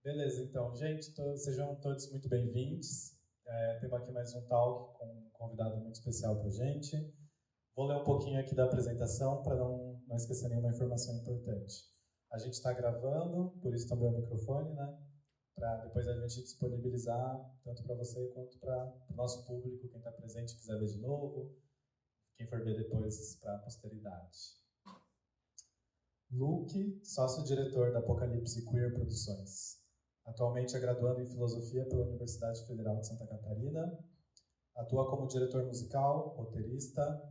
Beleza, então, gente, sejam todos muito bem-vindos. Temos aqui mais um talk com um convidado muito especial para a gente. Vou ler um pouquinho aqui da apresentação para não esquecer nenhuma informação importante. A gente está gravando, por isso também o microfone, né? Para depois a gente disponibilizar tanto para você quanto para o nosso público, quem está presente quiser ver de novo, quem for ver depois para a posteridade. Luke, sócio-diretor da Apocalipse Queer Produções. Atualmente é graduando em Filosofia pela Universidade Federal de Santa Catarina. Atua como diretor musical, roteirista,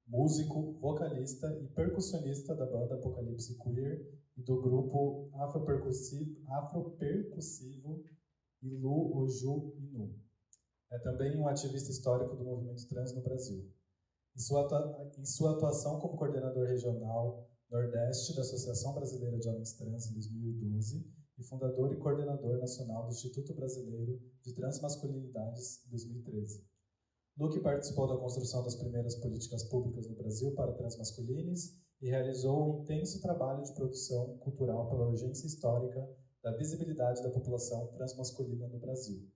músico, vocalista e percussionista da banda Apocalipse Queer e do grupo afropercussivo Ilu Oju Inu. É também um ativista histórico do movimento trans no Brasil. Em sua atuação como coordenador regional Nordeste da Associação Brasileira de Homens Trans em 2012 e fundador e coordenador nacional do Instituto Brasileiro de Transmasculinidades em 2013. Luke participou da construção das primeiras políticas públicas no Brasil para transmasculinos e realizou um intenso trabalho de produção cultural pela urgência histórica da visibilidade da população transmasculina no Brasil.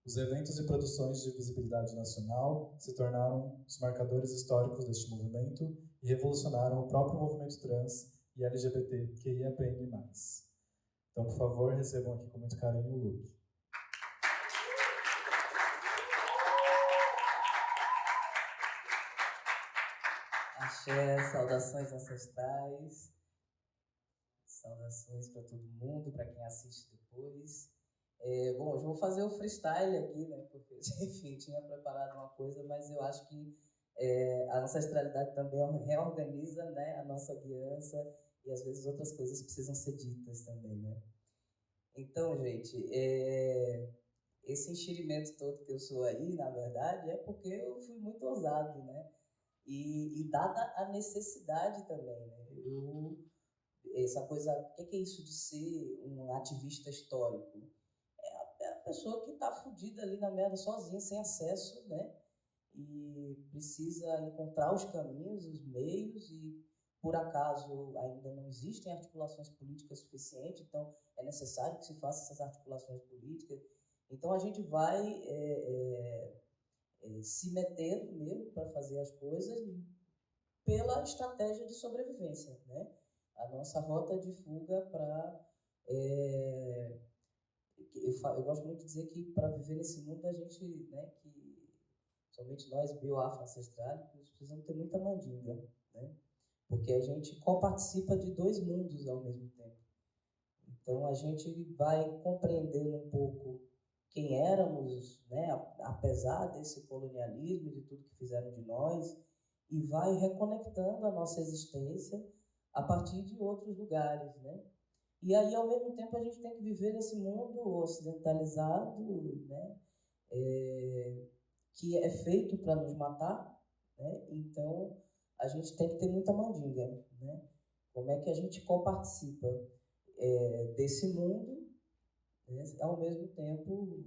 Os eventos e produções de visibilidade nacional se tornaram os marcadores históricos deste movimento e revolucionaram o próprio movimento trans e LGBTQIAPN+. Então, por favor, recebam aqui com muito carinho o Luke. Axé, saudações ancestrais, saudações para todo mundo, para quem assiste depois. Bom, hoje eu vou fazer o freestyle aqui, né? Porque, enfim, tinha preparado uma coisa, mas eu acho que a ancestralidade também reorganiza, né, a nossa guiança e às vezes outras coisas precisam ser ditas também, né? Então, gente, esse enxerimento todo que eu sou aí, na verdade, é porque eu fui muito ousado, né? E dada a necessidade também, né? Essa coisa, o que é isso de ser um ativista histórico? É a pessoa que está fodida ali na merda sozinha, sem acesso, né? E precisa encontrar os caminhos, os meios, e por acaso ainda não existem articulações políticas suficientes, então é necessário que se faça essas articulações políticas. Então a gente vai se metendo mesmo para fazer as coisas pela estratégia de sobrevivência, né? A nossa rota de fuga para... eu gosto muito de dizer que para viver nesse mundo a gente, né, que somente nós bioafro-ancestrais precisamos ter muita mandinga, né? Porque a gente coparticipa de dois mundos ao mesmo tempo. Então a gente vai compreendendo um pouco quem éramos, né, apesar desse colonialismo e de tudo que fizeram de nós, e vai reconectando a nossa existência a partir de outros lugares, né? E aí, ao mesmo tempo, a gente tem que viver nesse mundo ocidentalizado, né? Que é feito para nos matar, né? Então, a gente tem que ter muita mandinga, né? Como é que a gente coparticipa desse mundo, né? Ao mesmo tempo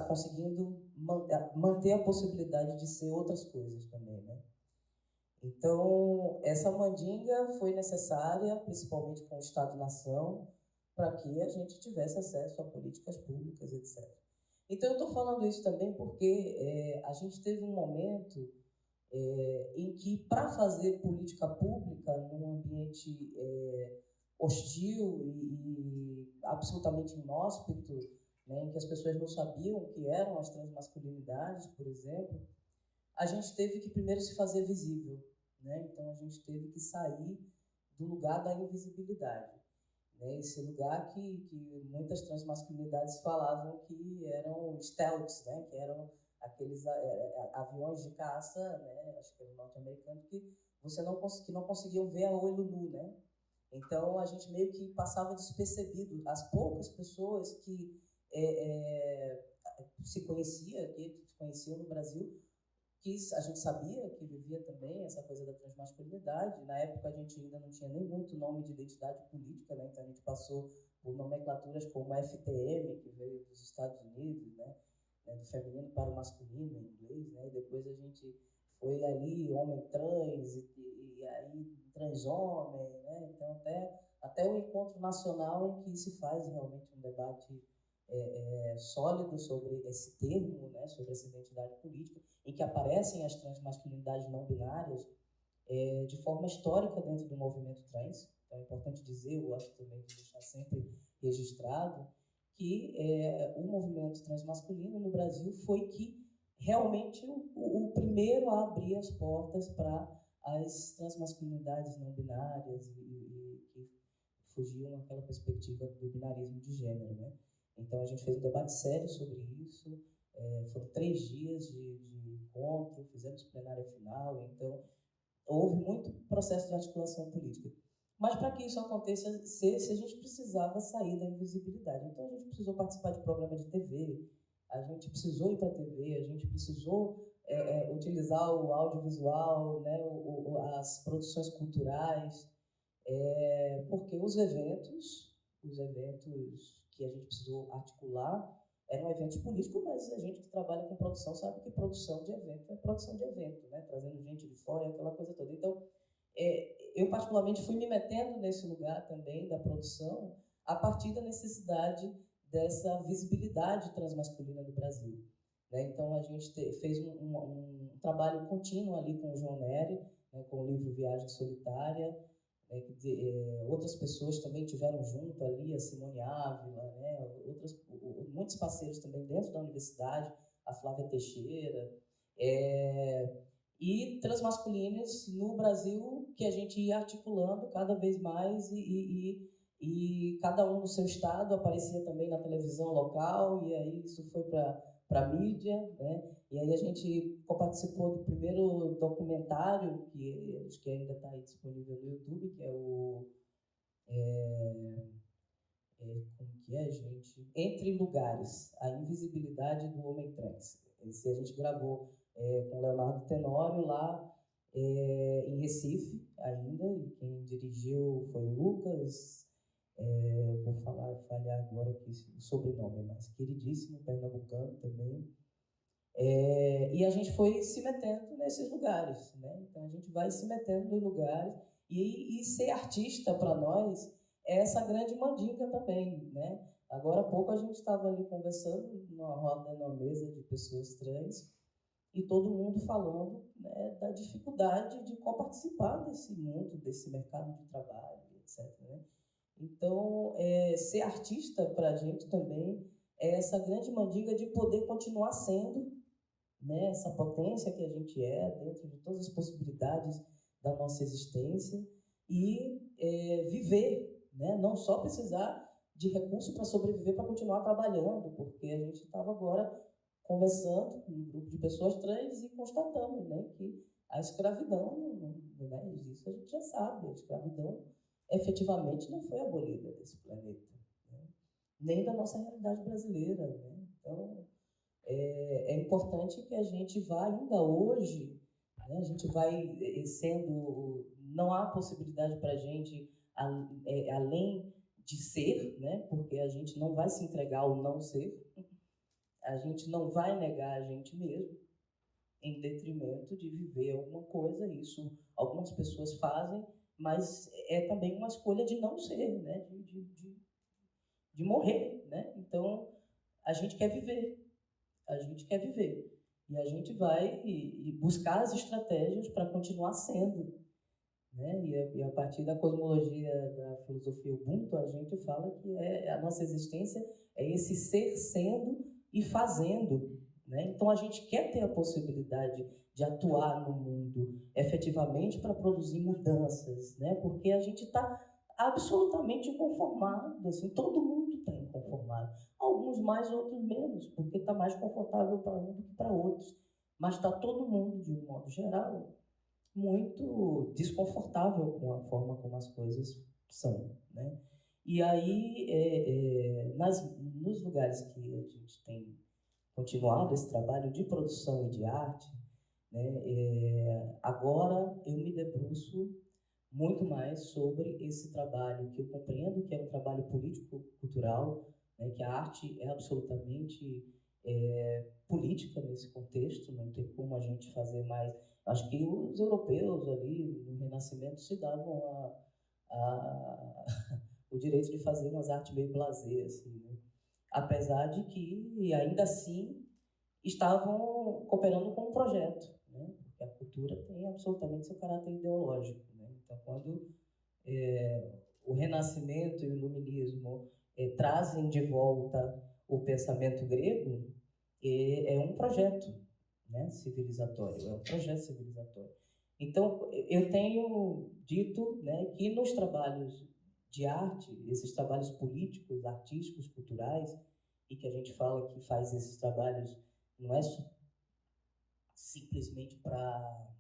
conseguindo manter a possibilidade de ser outras coisas também, né? Então, essa mandinga foi necessária, principalmente com o Estado-nação, para que a gente tivesse acesso a políticas públicas, etc. Então, eu estou falando isso também porque a gente teve um momento em que, para fazer política pública num ambiente hostil e absolutamente inóspito, né, em que as pessoas não sabiam o que eram as transmasculinidades, por exemplo, a gente teve que primeiro se fazer visível, né? Então a gente teve que sair do lugar da invisibilidade, né? Esse lugar que muitas transmasculinidades falavam que eram stealths, né? Que eram aqueles aviões de caça, né? Acho que era norte-americano, que que não conseguiam ver a olho nu, né? Então a gente meio que passava despercebido. As poucas pessoas que se conheciam no Brasil, que a gente sabia que vivia também essa coisa da transmasculinidade. Na época a gente ainda não tinha nem muito nome de identidade política, né? Então a gente passou por nomenclaturas como FTM, que veio dos Estados Unidos, né? Do feminino para o masculino em inglês, né? E depois a gente foi ali homem trans e aí transhomem, né? Então até até o encontro nacional em que se faz realmente um debate sólido sobre esse termo, né, sobre essa identidade política, em que aparecem as transmasculinidades não binárias de forma histórica dentro do movimento trans. Então é importante dizer, eu gosto também de deixar sempre registrado, que o movimento transmasculino no Brasil foi que realmente o primeiro a abrir as portas para as transmasculinidades não binárias e que fugiam daquela perspectiva do binarismo de gênero, né? Então a gente fez um debate sério sobre isso, foram 3 dias de encontro, fizemos plenária final, então houve muito processo de articulação política. Mas para que isso acontecesse, a gente precisava sair da invisibilidade. Então a gente precisou participar de programa de TV, a gente precisou ir para a TV, a gente precisou utilizar o audiovisual, né, as produções culturais, porque os eventos que a gente precisou articular eram eventos políticos, mas a gente que trabalha com produção sabe que produção de evento é produção de evento, né, trazendo gente de fora e aquela coisa toda. Então, eu particularmente fui me metendo nesse lugar também da produção a partir da necessidade dessa visibilidade transmasculina no Brasil, né? Então a gente fez um trabalho contínuo ali com o João Nery, né, com o livro Viagem Solitária, outras pessoas também tiveram junto ali, a Simone Ávila, né, muitos parceiros também dentro da universidade, a Flávia Teixeira, e transmasculinas no Brasil, que a gente ia articulando cada vez mais e cada um no seu estado, aparecia também na televisão local, e aí isso foi para a mídia, né? E aí a gente participou do primeiro documentário, que acho que ainda está aí disponível no YouTube, que é o... como que é, gente? Entre Lugares, a invisibilidade do homem trans. Esse a gente gravou com Leonardo Tenório lá em Recife ainda, e quem dirigiu foi o Lucas, vou falhar agora aqui o sobrenome, mas queridíssimo, pernambucano também. E a gente foi se metendo nesses lugares, né? Então a gente vai se metendo nos lugares e ser artista para nós é essa grande mandinga também, né? Agora há pouco a gente estava ali conversando numa roda, numa mesa de pessoas trans e todo mundo falando, né, da dificuldade de coparticipar desse mundo, desse mercado de trabalho, etc., né? Então, ser artista para a gente também é essa grande mandinga de poder continuar sendo, né, essa potência que a gente é, dentro de todas as possibilidades da nossa existência, e viver, né? Não só precisar de recursos para sobreviver, para continuar trabalhando, porque a gente estava agora conversando com um grupo de pessoas trans e constatamos, né, que a escravidão, né, isso a gente já sabe, a escravidão efetivamente não foi abolida desse planeta, né? Nem da nossa realidade brasileira, né? Então, é importante que a gente vá ainda hoje, né, a gente vai sendo... Não há possibilidade para a gente, além de ser, né, porque a gente não vai se entregar ao não ser, a gente não vai negar a gente mesmo, em detrimento de viver alguma coisa. Isso algumas pessoas fazem, mas é também uma escolha de não ser, né? de morrer, né? Então, a gente quer viver, e a gente vai buscar as estratégias para continuar sendo, né? E a partir da cosmologia da filosofia Ubuntu, a gente fala que a nossa existência é esse ser sendo e fazendo, né? Então a gente quer ter a possibilidade de atuar no mundo efetivamente para produzir mudanças, né? Porque a gente está absolutamente inconformado, assim, todo mundo está inconformado, alguns mais, outros menos, porque está mais confortável para um do que para outros, mas está todo mundo, de um modo geral, muito desconfortável com a forma como as coisas são, né? E aí, nos lugares que a gente tem continuado esse trabalho de produção e de arte, né, agora eu me debruço muito mais sobre esse trabalho que eu compreendo que é um trabalho político-cultural, né, que a arte é absolutamente política nesse contexto, não tem como a gente fazer mais... Acho que os europeus ali, no Renascimento, se davam o direito de fazer umas artes meio blasé, assim, né? Apesar de que, ainda assim, estavam cooperando com um projeto, né? Porque a cultura tem absolutamente seu caráter ideológico, né? Então, quando o Renascimento e o Iluminismo trazem de volta o pensamento grego, é um projeto, né, civilizatório, é um projeto civilizatório. Então, eu tenho dito, né, que nos trabalhos de arte, esses trabalhos políticos, artísticos, culturais, e que a gente fala que faz esses trabalhos, não é simplesmente para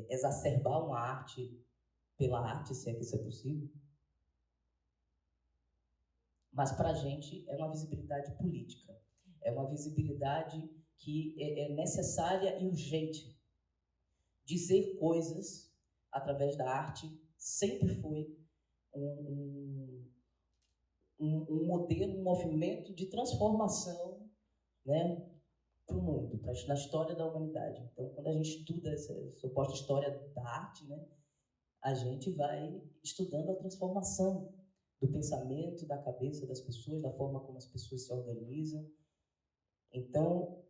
exacerbar uma arte pela arte, se é que isso é possível, mas para a gente é uma visibilidade política, é uma visibilidade que é necessária e urgente. Dizer coisas através da arte sempre foi um modelo, um movimento de transformação, né, para o mundo, na história da humanidade. Então, quando a gente estuda essa suposta história da arte, né, a gente vai estudando a transformação do pensamento, da cabeça das pessoas, da forma como as pessoas se organizam. Então,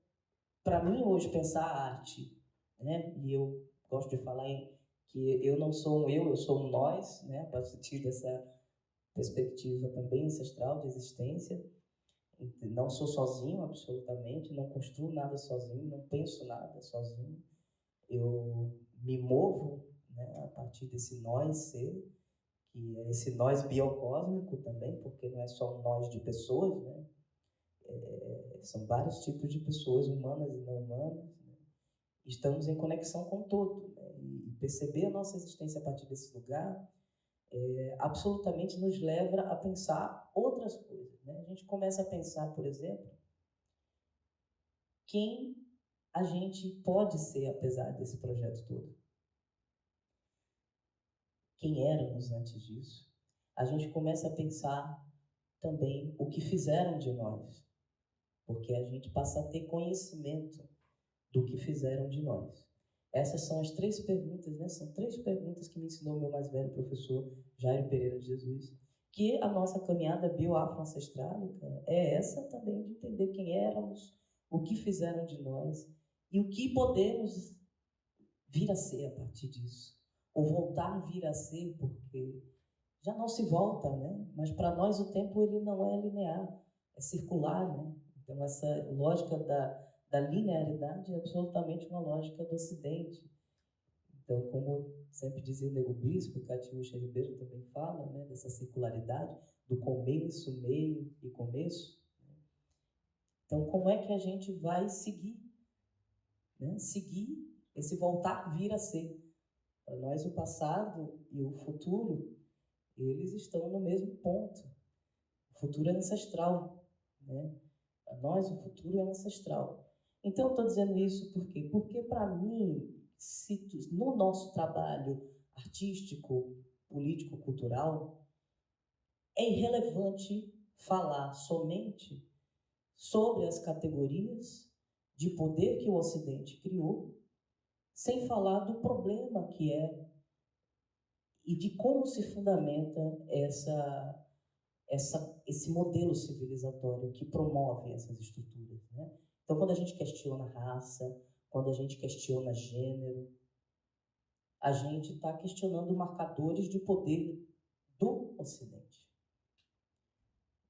para mim hoje pensar a arte, né, e eu gosto de falar que eu não sou um eu sou um nós, né, a partir dessa perspectiva também ancestral de existência. Não sou sozinho, absolutamente, não construo nada sozinho, não penso nada sozinho. Eu me movo, né, a partir desse nós ser, que é esse nós biocósmico também, porque não é só um nós de pessoas, né? São vários tipos de pessoas, humanas e não humanas. Né? Estamos em conexão com o todo. Né? E perceber a nossa existência a partir desse lugar absolutamente nos leva a pensar outras coisas. Né? A gente começa a pensar, por exemplo, quem a gente pode ser apesar desse projeto todo. Quem éramos antes disso? A gente começa a pensar também o que fizeram de nós, porque a gente passa a ter conhecimento do que fizeram de nós. Essas são as 3 perguntas, né? São 3 perguntas que me ensinou meu mais velho professor, Jairo Pereira de Jesus, que a nossa caminhada bioafro-ancestrálica é essa também, de entender quem éramos, o que fizeram de nós e o que podemos vir a ser a partir disso. Ou voltar a vir a ser, porque já não se volta, né? Mas para nós o tempo ele não é linear, é circular, né? Então essa lógica da linearidade é absolutamente uma lógica do Ocidente. Então, como sempre dizia o Nego Bispo, e Catiúcha Ribeiro também fala, né, dessa circularidade do começo, meio e começo. Né? Então, como é que a gente vai seguir? Né? Seguir esse voltar, vir a ser. Para nós, o passado e o futuro, eles estão no mesmo ponto. O futuro é ancestral, né? Para nós, o futuro é ancestral. Então, eu estou dizendo isso por quê? Porque, para mim, no nosso trabalho artístico, político, cultural, é irrelevante falar somente sobre as categorias de poder que o Ocidente criou, sem falar do problema que é e de como se fundamenta esse modelo civilizatório que promove essas estruturas. Né? Então, quando a gente questiona raça, quando a gente questiona gênero, a gente está questionando marcadores de poder do Ocidente.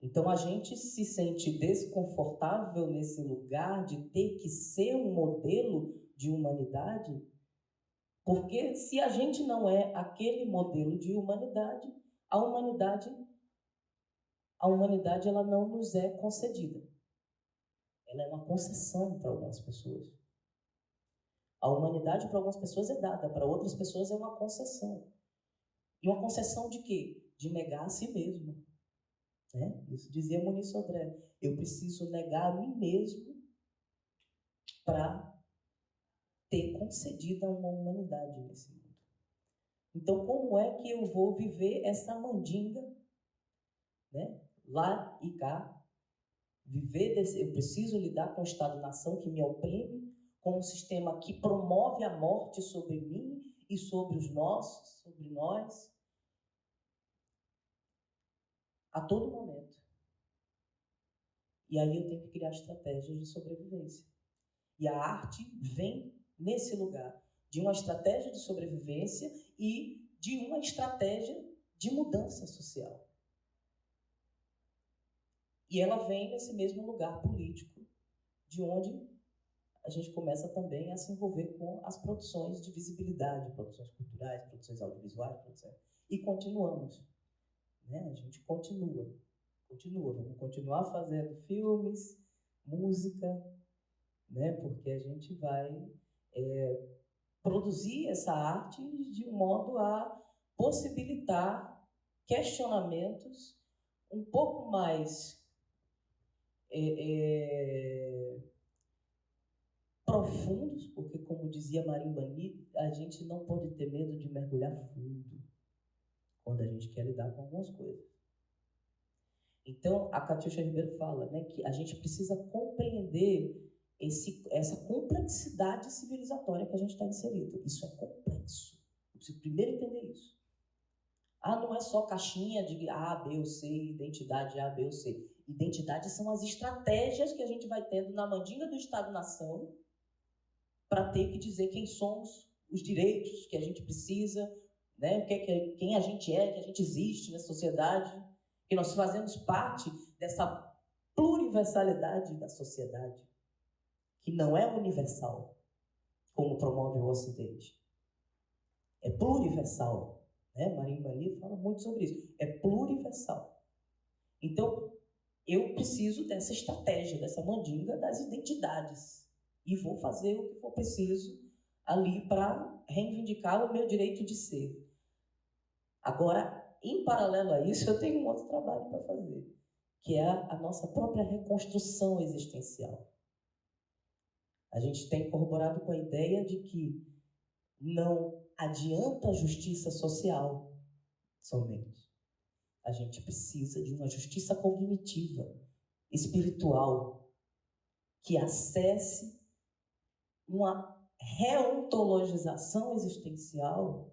Então, a gente se sente desconfortável nesse lugar de ter que ser um modelo de humanidade, porque se a gente não é aquele modelo de humanidade, a humanidade ela não nos é concedida. Ela é uma concessão para algumas pessoas. A humanidade para algumas pessoas é dada, para outras pessoas é uma concessão. E uma concessão de quê? De negar a si mesmo. Né? Isso dizia Muniz Sodré. Eu preciso negar a mim mesmo para ter concedida uma humanidade nesse mundo. Então, como é que eu vou viver essa mandinga, né? Lá e cá? Eu preciso lidar com o Estado-nação que me oprime, com um sistema que promove a morte sobre mim e sobre os nossos, sobre nós, a todo momento. E aí eu tenho que criar estratégias de sobrevivência. E a arte vem nesse lugar de uma estratégia de sobrevivência e de uma estratégia de mudança social. E ela vem nesse mesmo lugar político, de onde a gente começa também a se envolver com as produções de visibilidade, produções culturais, produções audiovisuais, e continuamos. Né? A gente continua, vamos continuar fazendo filmes, música, né? Porque a gente vai produzir essa arte de um modo a possibilitar questionamentos um pouco mais profundos, porque, como dizia Marimbani, a gente não pode ter medo de mergulhar fundo quando a gente quer lidar com algumas coisas. Então, a Catiuxa Ribeiro fala, né, que a gente precisa compreender essa complexidade civilizatória que a gente está inserido. Isso é complexo. Eu preciso primeiro entender isso. Não é só caixinha de A, B ou C, identidade A, B ou C. Identidade são as estratégias que a gente vai tendo na mandinga do Estado-nação para ter que dizer quem somos, os direitos que a gente precisa, né? Quem a gente é, que a gente existe na sociedade, que nós fazemos parte dessa pluriversalidade da sociedade, que não é universal, como promove o Ocidente. É pluriversal. Né? Marimbani fala muito sobre isso. É pluriversal. Então, eu preciso dessa estratégia, dessa mandinga das identidades. E vou fazer o que for preciso ali para reivindicar o meu direito de ser. Agora, em paralelo a isso, eu tenho um outro trabalho para fazer, que é a nossa própria reconstrução existencial. A gente tem corroborado com a ideia de que não adianta a justiça social somente. A gente precisa de uma justiça cognitiva, espiritual, que acesse uma reontologização existencial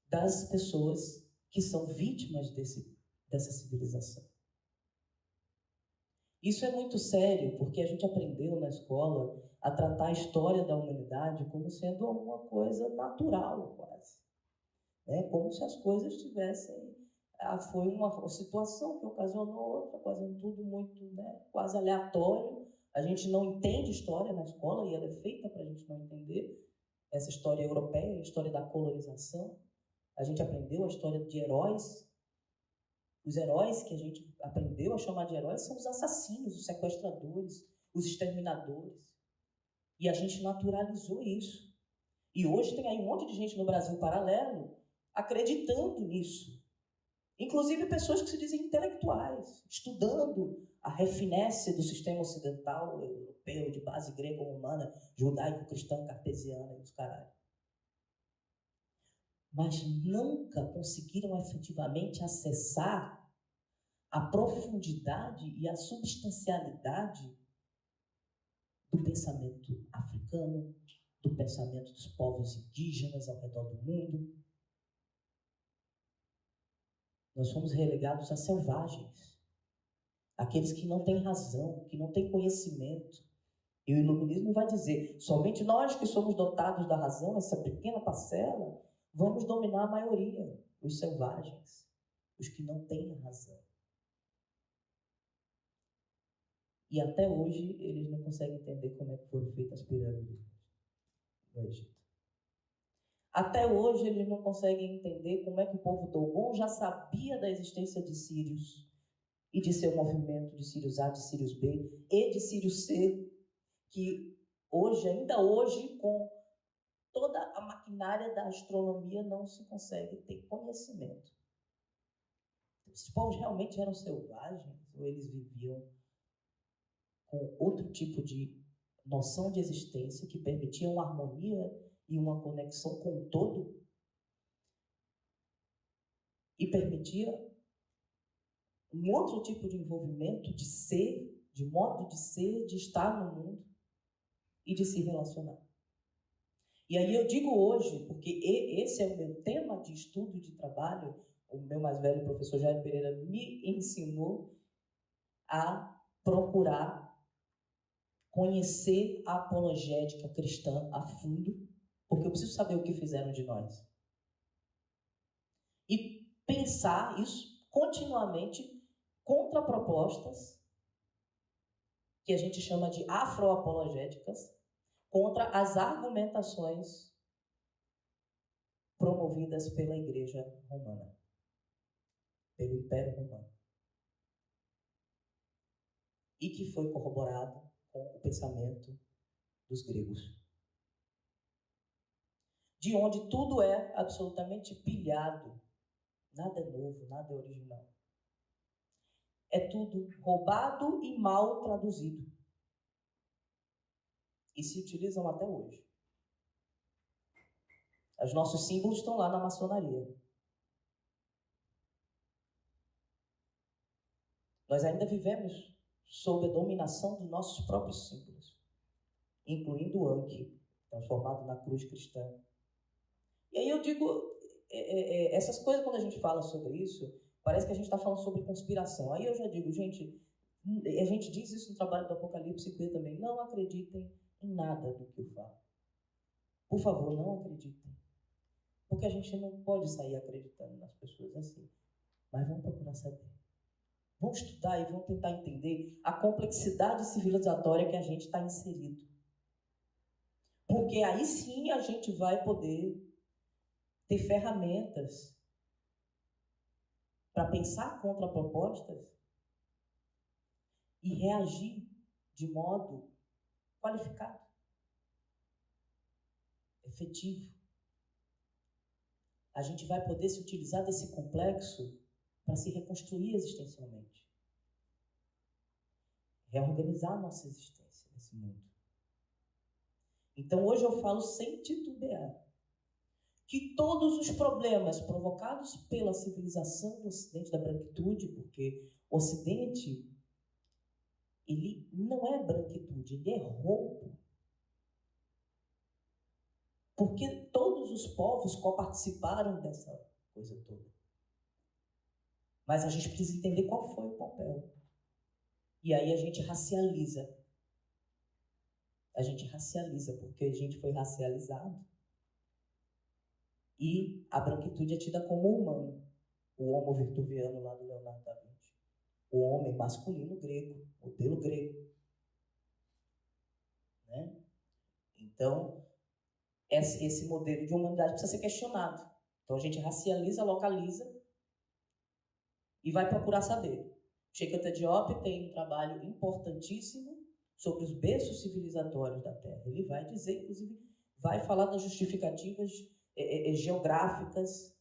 das pessoas que são vítimas dessa civilização. Isso é muito sério, porque a gente aprendeu na escola a tratar a história da humanidade como sendo alguma coisa natural, quase. Né? Como se as coisas tivessem... foi uma situação que ocasionou outra, quase tudo muito, né, quase aleatório. A gente não entende história na escola, e ela é feita para a gente não entender essa história europeia, a história da colonização. A gente aprendeu a história de heróis. Os heróis que a gente aprendeu a chamar de heróis são os assassinos, os sequestradores, os exterminadores. E a gente naturalizou isso. E hoje tem aí um monte de gente no Brasil paralelo acreditando nisso. Inclusive pessoas que se dizem intelectuais, estudando a refinesse do sistema ocidental, europeu, de base grego-romana, judaico-cristã, cartesiana e os caralho. Mas nunca conseguiram efetivamente acessar a profundidade e a substancialidade do pensamento africano, do pensamento dos povos indígenas ao redor do mundo. Nós fomos relegados a selvagens, aqueles que não têm razão, que não têm conhecimento. E o iluminismo vai dizer, somente nós que somos dotados da razão, essa pequena parcela, vamos dominar a maioria, os selvagens, os que não têm razão. E até hoje eles não conseguem entender como é que foram feitas as pirâmides no Egito. Até hoje eles não conseguem entender como é que o povo Dogon já sabia da existência de Sírios e de seu movimento de Sírios A, de Sírios B e de Sírios C, que hoje, ainda hoje, com toda a maquinária da astronomia, não se consegue ter conhecimento. Esses povos realmente eram selvagens ou eles viviam com outro tipo de noção de existência que permitia uma harmonia e uma conexão com o todo e permitia um outro tipo de envolvimento, de ser, de modo de ser, de estar no mundo e de se relacionar. E aí eu digo hoje, porque esse é o meu tema de estudo e de trabalho, o meu mais velho professor Jair Pereira me ensinou a procurar conhecer a apologética cristã a fundo, porque eu preciso saber o que fizeram de nós. E pensar isso continuamente contra propostas que a gente chama de afroapologéticas, contra as argumentações promovidas pela Igreja Romana, pelo Império Romano, e que foi corroborado com o pensamento dos gregos, de onde tudo é absolutamente pilhado, nada é novo, nada é original. É tudo roubado e mal traduzido. E se utilizam até hoje. Os nossos símbolos estão lá na maçonaria. Nós ainda vivemos sob a dominação dos nossos próprios símbolos, incluindo o Ankh, transformado na cruz cristã. E aí eu digo, essas coisas, quando a gente fala sobre isso, parece que a gente está falando sobre conspiração. Aí eu já digo, gente, a gente diz isso no trabalho do Apocalipse e também, não acreditem em nada do que eu falo. Por favor, não acreditem. Porque a gente não pode sair acreditando nas pessoas assim. Mas vamos procurar saber. Vamos estudar e vamos tentar entender a complexidade civilizatória que a gente está inserido. Porque aí sim a gente vai poder ter ferramentas para pensar contra propostas e reagir de modo qualificado, efetivo. A gente vai poder se utilizar desse complexo para se reconstruir existencialmente. Reorganizar a nossa existência nesse mundo. Então hoje eu falo sem titubear que todos os problemas provocados pela civilização do Ocidente, da branquitude, porque o Ocidente, ele não é branquitude, ele é roubo. Porque todos os povos coparticiparam dessa coisa toda. Mas a gente precisa entender qual foi o papel. E aí a gente racializa. A gente racializa porque a gente foi racializado. E a branquitude é tida como humano. O homo virtuviano lá do Leonardo da Vinci. O homem masculino grego, modelo grego. Né? Então, esse modelo de humanidade precisa ser questionado. Então a gente racializa, localiza e vai procurar saber. Cheikh Diop tem um trabalho importantíssimo sobre os berços civilizatórios da Terra. Ele vai dizer, inclusive, vai falar das justificativas geográficas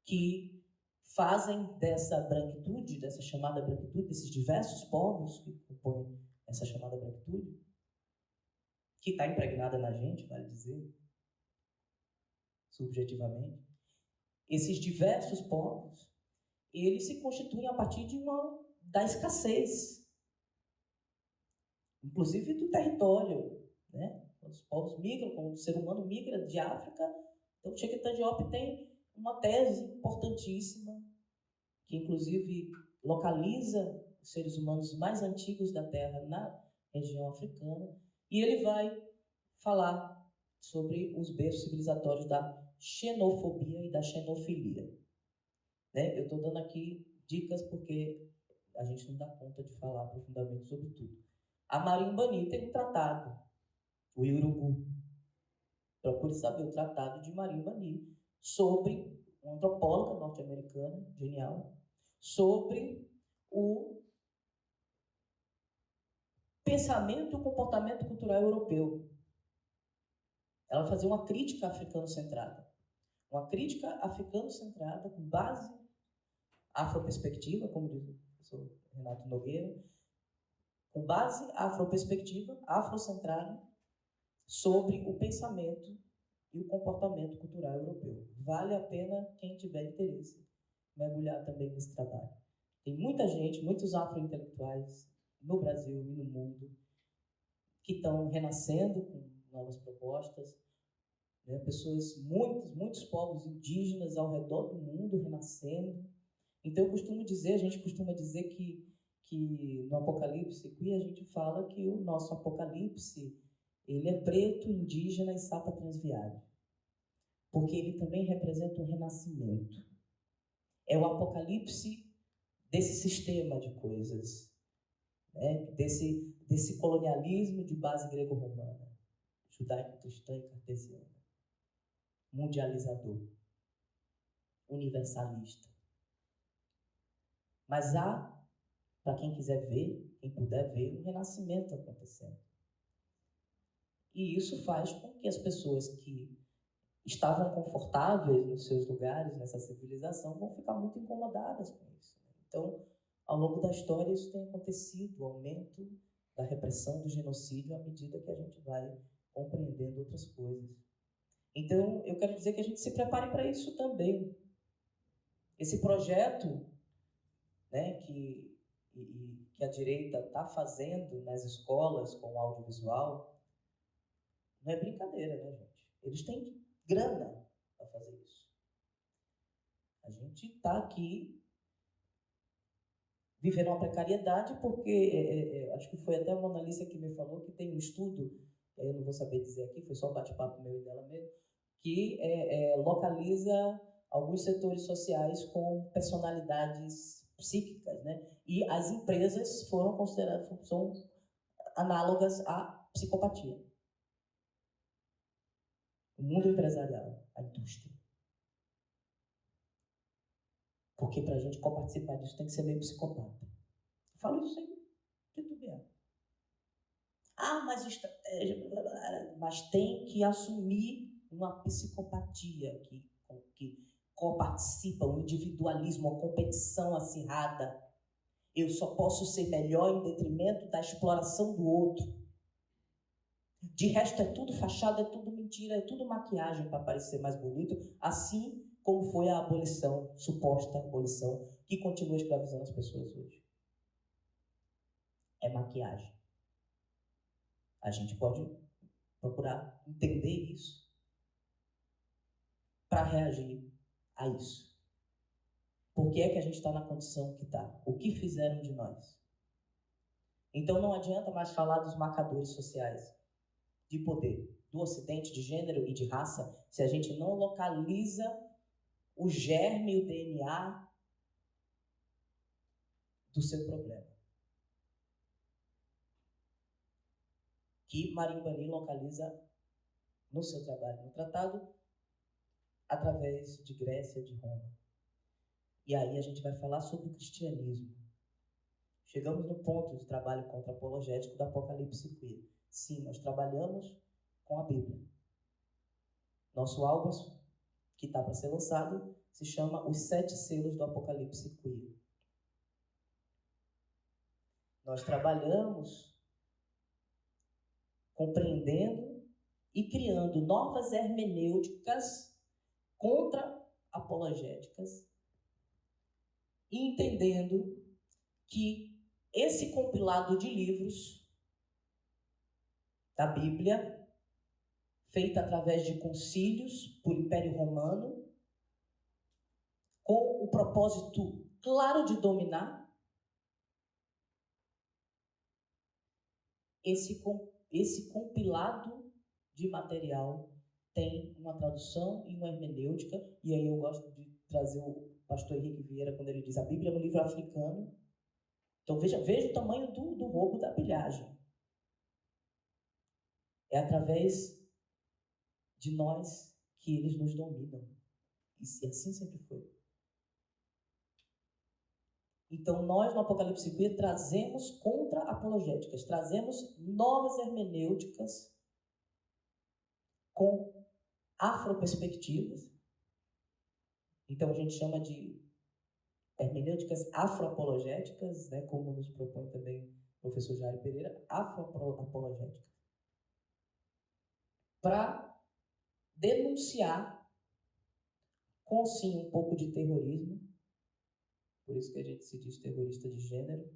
que fazem dessa branquitude, dessa chamada branquitude, desses diversos povos que compõem essa chamada branquitude, que está impregnada na gente, vale dizer, subjetivamente. Esses diversos povos, eles se constituem a partir da escassez, inclusive do território, né? Quando os povos migram, quando o ser humano migra de África, então Cheikh Diop tem uma tese importantíssima, que inclusive localiza os seres humanos mais antigos da Terra na região africana, e ele vai falar sobre os berços civilizatórios da xenofobia e da xenofilia. Né? Eu estou dando aqui dicas porque a gente não dá conta de falar profundamente sobre tudo. A Marimbani tem um tratado, o Iurugu. Procure saber o tratado de Marimbani sobre uma antropóloga norte-americana, genial, sobre o pensamento e o comportamento cultural europeu. Ela fazia uma crítica africano-centrada. Uma crítica africano-centrada com base afroperspectiva, como diz o professor Renato Nogueira, com base afroperspectiva, afrocentrada, sobre o pensamento e o comportamento cultural europeu. Vale a pena, quem tiver interesse, mergulhar também nesse trabalho. Tem muita gente, muitos afrointelectuais no Brasil e no mundo que estão renascendo com novas propostas, né? Pessoas, muitos povos indígenas ao redor do mundo renascendo. Então a gente costuma dizer que no Apocalipse queer a gente fala que o nosso Apocalipse ele é preto, indígena e sapa transviário, porque ele também representa um renascimento. É o Apocalipse desse sistema de coisas, né? desse colonialismo de base grego-romana, judaico-cristã e cartesiana, mundializador, universalista. Mas há, para quem quiser ver, quem puder ver, um renascimento acontecendo. E isso faz com que as pessoas que estavam confortáveis nos seus lugares, nessa civilização, vão ficar muito incomodadas com isso. Então, ao longo da história, isso tem acontecido, o aumento da repressão do genocídio à medida que a gente vai compreendendo outras coisas. Então, eu quero dizer que a gente se prepare para isso também. Esse projeto, né, que a direita está fazendo nas escolas com o audiovisual, não é brincadeira, né, gente? Eles têm grana para fazer isso. A gente está aqui vivendo uma precariedade porque, acho que foi até a Mona Lisa que me falou que tem um estudo, eu não vou saber dizer aqui, foi só um bate-papo meu e dela mesmo, que localiza alguns setores sociais com personalidades psíquicas, né? E as empresas foram consideradas, são análogas à psicopatia. O mundo empresarial, a indústria. Porque para a gente participar disso tem que ser meio psicopata. Eu falo isso sem titubear. Mas estratégia, blá, blá, blá, mas tem que assumir uma psicopatia que coparticipa, um individualismo, uma competição acirrada. Eu só posso ser melhor em detrimento da exploração do outro. De resto, é tudo fachada, é tudo mentira, é tudo maquiagem para parecer mais bonito, assim como foi a abolição, suposta abolição, que continua escravizando as pessoas hoje. É maquiagem. A gente pode procurar entender isso para reagir a isso. Por que é que a gente está na condição que está? O que fizeram de nós? Então não adianta mais falar dos marcadores sociais de poder do Ocidente, de gênero e de raça, se a gente não localiza o germe e o DNA do seu problema. Que Marimbani localiza no seu trabalho, no tratado, através de Grécia, de Roma. E aí a gente vai falar sobre o cristianismo. Chegamos no ponto de trabalho contra-apologético do Apocalipse queer. Sim, nós trabalhamos com a Bíblia. Nosso álbum, que está para ser lançado, se chama Os 7 Selos do Apocalipse queer. Nós trabalhamos compreendendo e criando novas hermenêuticas contra-apologéticas e entendendo que esse compilado de livros da Bíblia, feita através de concílios por Império Romano, com o propósito claro de dominar, esse compilado de material tem uma tradução e uma hermenêutica, e aí eu gosto de trazer o pastor Henrique Vieira quando ele diz a Bíblia é um livro africano. Então veja o tamanho do roubo da pilhagem. É através de nós que eles nos dominam. E assim sempre foi. Então nós no Apocalipse queer trazemos contra-apologéticas, trazemos novas hermenêuticas com afroperspectivas. Então a gente chama de hermenêuticas afroapologéticas, né, como nos propõe também o professor Jair Pereira, afroapologéticas, para denunciar, com sim um pouco de terrorismo, por isso que a gente se diz terrorista de gênero,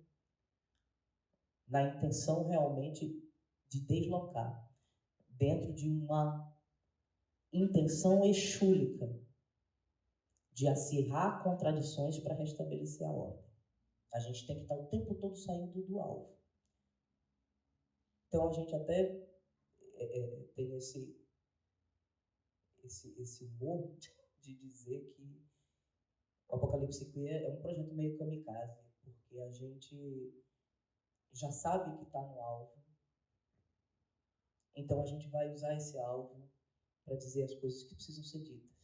na intenção realmente de deslocar dentro de uma intenção exúlica de acirrar contradições para restabelecer a ordem. A gente tem que estar o tempo todo saindo do alvo. Então a gente até tem esse humor de dizer que o Apocalipse Queer é um projeto meio kamikaze, porque a gente já sabe que está no alvo, então a gente vai usar esse alvo para dizer as coisas que precisam ser ditas.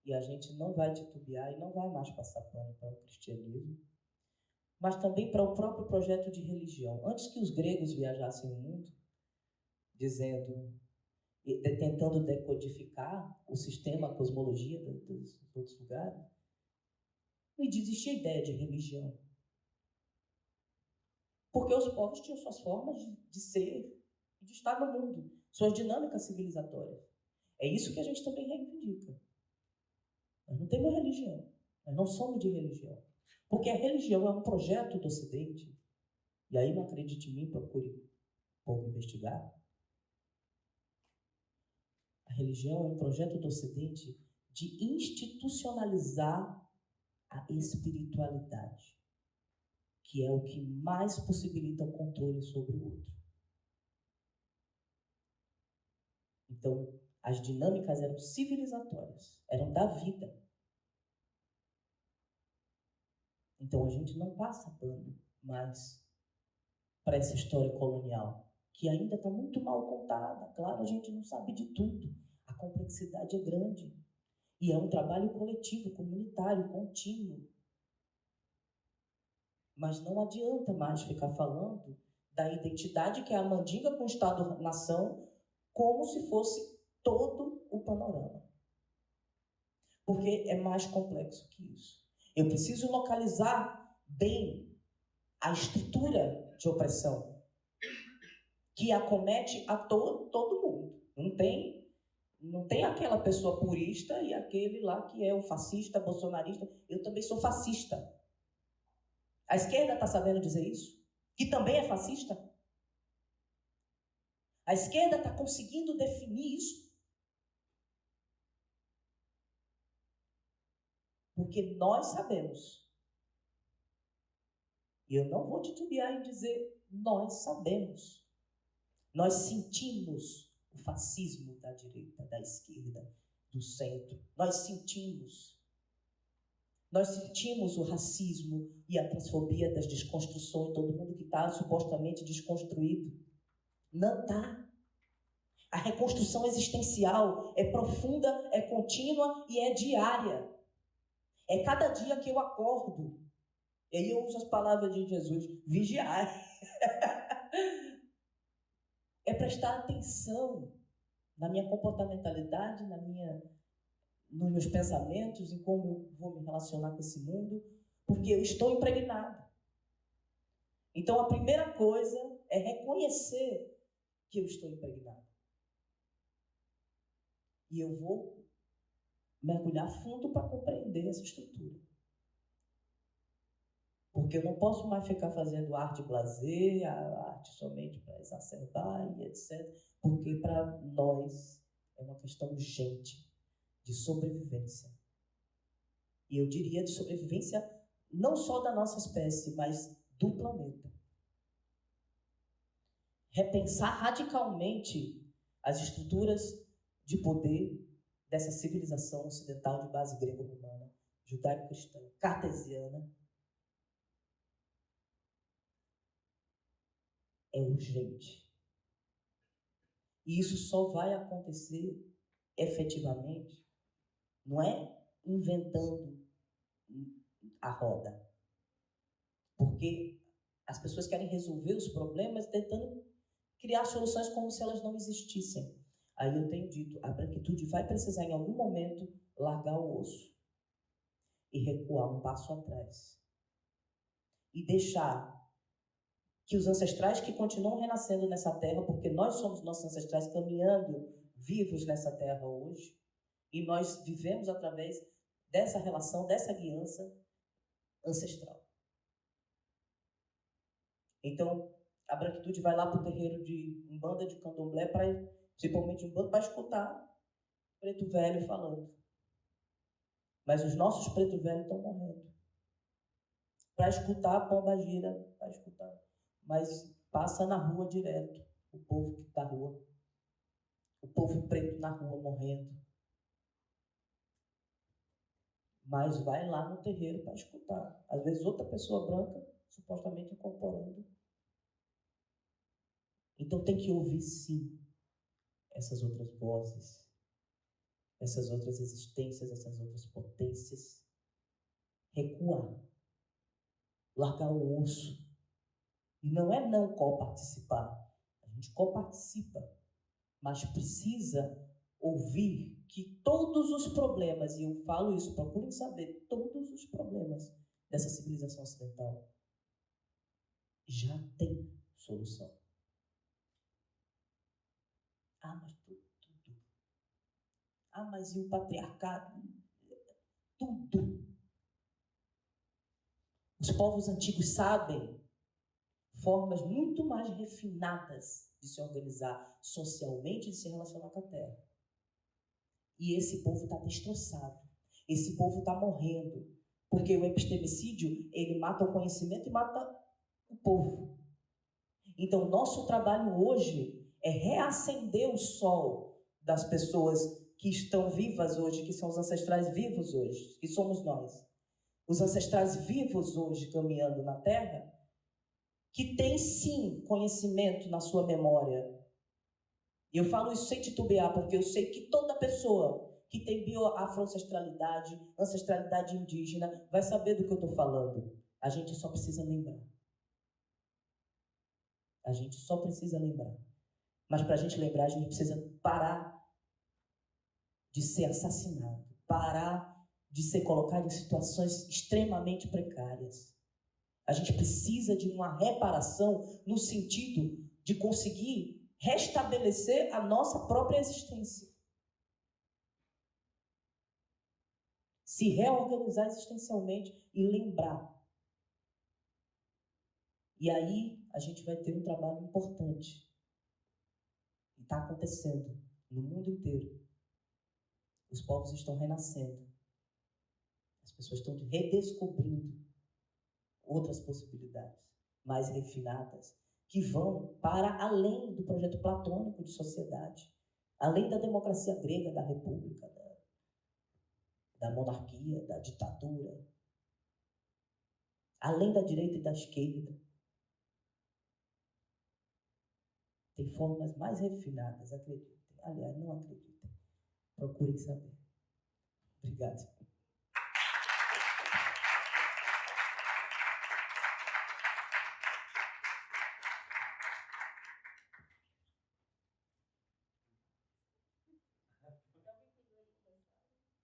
E a gente não vai titubear e não vai mais passar pano para o cristianismo, mas também para o próprio projeto de religião. Antes que os gregos viajassem o mundo, tentando decodificar o sistema, a cosmologia dos outros lugares, não existia ideia de religião. Porque os povos tinham suas formas de ser e de estar no mundo, suas dinâmicas civilizatórias. É isso que a gente também reivindica. Nós não temos religião, nós não somos de religião. Porque a religião é um projeto do Ocidente, e aí não acredite em mim, procure um pouco investigar. A religião é um projeto do Ocidente de institucionalizar a espiritualidade, que é o que mais possibilita o controle sobre o outro. Então, as dinâmicas eram civilizatórias, eram da vida. Então, a gente não passa pano mais para essa história colonial, que ainda está muito mal contada. Claro, a gente não sabe de tudo. A complexidade é grande. E é um trabalho coletivo, comunitário, contínuo. Mas não adianta mais ficar falando da identidade que é a mandinga com o Estado-nação como se fosse todo o panorama. Porque é mais complexo que isso. Eu preciso localizar bem a estrutura de opressão que acomete a todo mundo. Não tem aquela pessoa purista e aquele lá que é o fascista, bolsonarista. Eu também sou fascista. A esquerda está sabendo dizer isso? Que também é fascista? A esquerda está conseguindo definir isso? Porque nós sabemos. E eu não vou titubear em dizer, nós sabemos. Nós sentimos o fascismo da direita, da esquerda, do centro. Nós sentimos o racismo e a transfobia das desconstruções, todo mundo que está supostamente desconstruído. Não está. A reconstrução existencial é profunda, é contínua e é diária. É cada dia que eu acordo. E aí eu uso as palavras de Jesus, vigiar. É prestar atenção na minha comportamentalidade, nos meus pensamentos, em como eu vou me relacionar com esse mundo, porque eu estou impregnado. Então, a primeira coisa é reconhecer que eu estou impregnado. E eu vou mergulhar fundo para compreender essa estrutura. Porque eu não posso mais ficar fazendo arte blasé, a arte somente para exacerbar e etc. Porque para nós é uma questão urgente de sobrevivência. E eu diria de sobrevivência não só da nossa espécie, mas do planeta. Repensar radicalmente as estruturas de poder dessa civilização ocidental de base grego-romana, judaico-cristã, cartesiana, é urgente. E isso só vai acontecer efetivamente, não é inventando a roda. Porque as pessoas querem resolver os problemas tentando criar soluções como se elas não existissem. Aí eu tenho dito, a branquitude vai precisar em algum momento largar o osso e recuar um passo atrás. E deixar que os ancestrais que continuam renascendo nessa terra, porque nós somos nossos ancestrais caminhando vivos nessa terra hoje, e nós vivemos através dessa relação, dessa aliança ancestral. Então, a branquitude vai lá para o terreiro de Umbanda, de Candomblé, principalmente Umbanda, para escutar preto velho falando. Mas os nossos preto velhos estão morrendo. Para escutar a pombagira, para escutar. Mas passa na rua direto, o povo que está na rua. O povo preto na rua morrendo. Mas vai lá no terreiro para escutar. Às vezes outra pessoa branca, supostamente incorporando. Então tem que ouvir sim essas outras vozes, essas outras existências, essas outras potências. Recuar. Largar o osso. E não é não coparticipar. A gente coparticipa. Mas precisa ouvir que todos os problemas, e eu falo isso, procurem saber, todos os problemas dessa civilização ocidental já tem solução. Ah, mas tudo. Ah, mas e o patriarcado? Tudo. Os povos antigos sabem formas muito mais refinadas de se organizar socialmente e de se relacionar com a terra. E esse povo está destroçado. Esse povo está morrendo. Porque o epistemicídio, ele mata o conhecimento e mata o povo. Então, nosso trabalho hoje é reacender o sol das pessoas que estão vivas hoje, que são os ancestrais vivos hoje, que somos nós. Os ancestrais vivos hoje caminhando na Terra, que tem sim conhecimento na sua memória. E eu falo isso sem titubear, porque eu sei que toda pessoa que tem bioafroancestralidade, ancestralidade indígena, vai saber do que eu estou falando. A gente só precisa lembrar. A gente só precisa lembrar. Mas para a gente lembrar, a gente precisa parar de ser assassinado, parar de ser colocado em situações extremamente precárias. A gente precisa de uma reparação no sentido de conseguir restabelecer a nossa própria existência. Se reorganizar existencialmente e lembrar. E aí a gente vai ter um trabalho importante. E está acontecendo no mundo inteiro. Os povos estão renascendo. As pessoas estão redescobrindo outras possibilidades mais refinadas, que vão para além do projeto platônico de sociedade, além da democracia grega, da república, da monarquia, da ditadura, além da direita e da esquerda. Tem formas mais refinadas, acreditem. Aliás, não acreditem. Procurem saber. Obrigado.